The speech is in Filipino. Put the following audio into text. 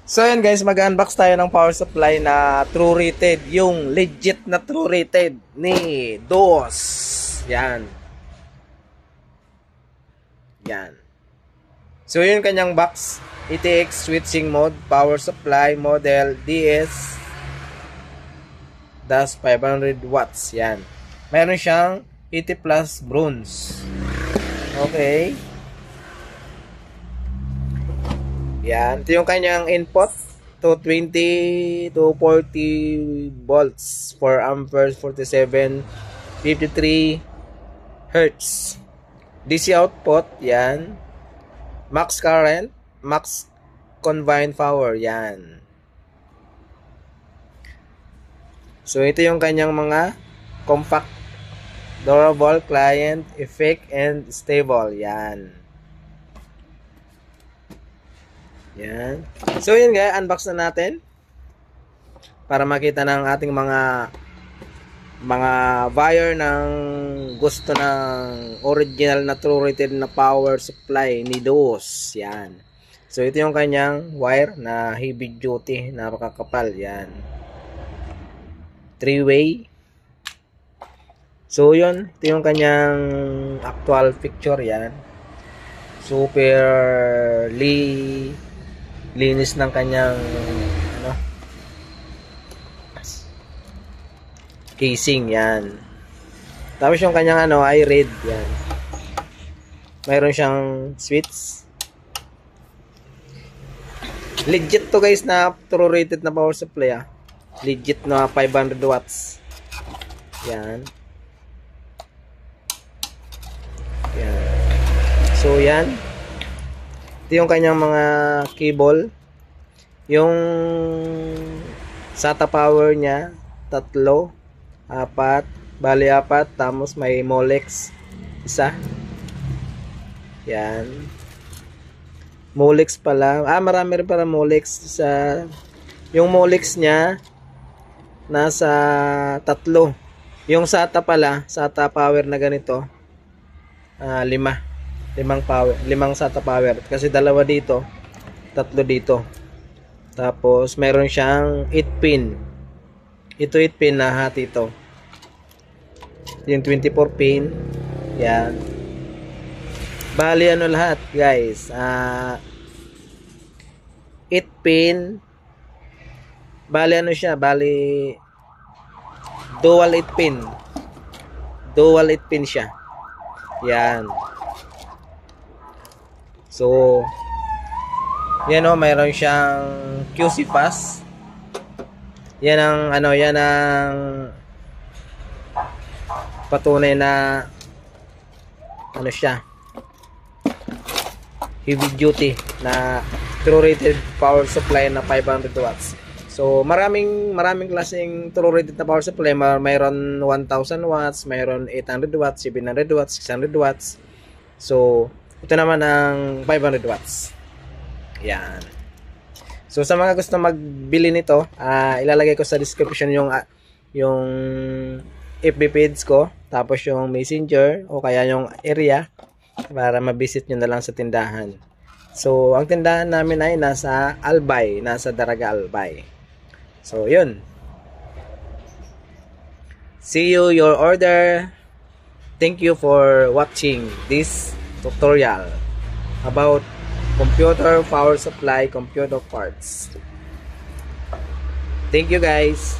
So yun guys, mag-unbox tayo ng power supply na true rated, yung legit na true rated ni DOS. Yan. Yan. So yun kanyang box, ETX switching mode, power supply model DS-500 watts. Yan. Meron siyang 80 plus bronze. Okay. Yan. Ito yung kanyang input. 220 to 40 volts, 4 amperes, 47, 53 hertz. DC output. Yan. Max current. Max combined power. Yan. So, ito yung kanyang mga compact, durable, client, effect, and stable. Yan. Yan. So yun guys, unbox na natin para makita ng ating mga buyer ng gusto ng original na true rated na power supply ni DOS. Yan. So ito yung kanyang wire na heavy duty, napakakapal. Yan. 3-way. So yun, ito yung kanyang actual picture. Yan. Super linis ng kanyang casing. Yan. Tapos yung kanyang ay red. Yan. Mayroon siyang switch. Legit to guys na true rated na power supply. Legit na 500 watts. Yan. Yan. So yan. Ito yung kanyang mga cable. Yung SATA power niya, 3, 4, bali 4, tapos may Molex, 1. Yan. Molex pala. Marami rin para Molex. Yung Molex niya, nasa 3. Yung SATA pala, SATA power na ganito, 5 SATA power kasi 2 dito, 3 dito. Tapos meron siyang 8 pin. Ito 8 pin na hati ito. Yung 24 pin. Yan. Bali lahat guys. 8 pin. Bali siya, bali dual 8 pin. Dual 8 pin siya. Yan. So, yan mayroon siyang QC pass. Yan ang yan ang patunay na siya. Heavy duty na true rated power supply na 500 watts. So, maraming klaseng true rated na power supply. Mayroon 1000 watts, mayroon 800 watts, 700 watts, 600 watts. So, ito naman ang 500 watts. Yan. So sa mga gusto magbili nito, ilalagay ko sa description yung FB page ko, tapos yung messenger o kaya yung area para ma-visit nyo na lang sa tindahan. So ang tindahan namin ay nasa Albay, nasa Daraga Albay. So yun. See you your order. Thank you for watching this tutorial about computer power supply, computer parts. Thank you guys.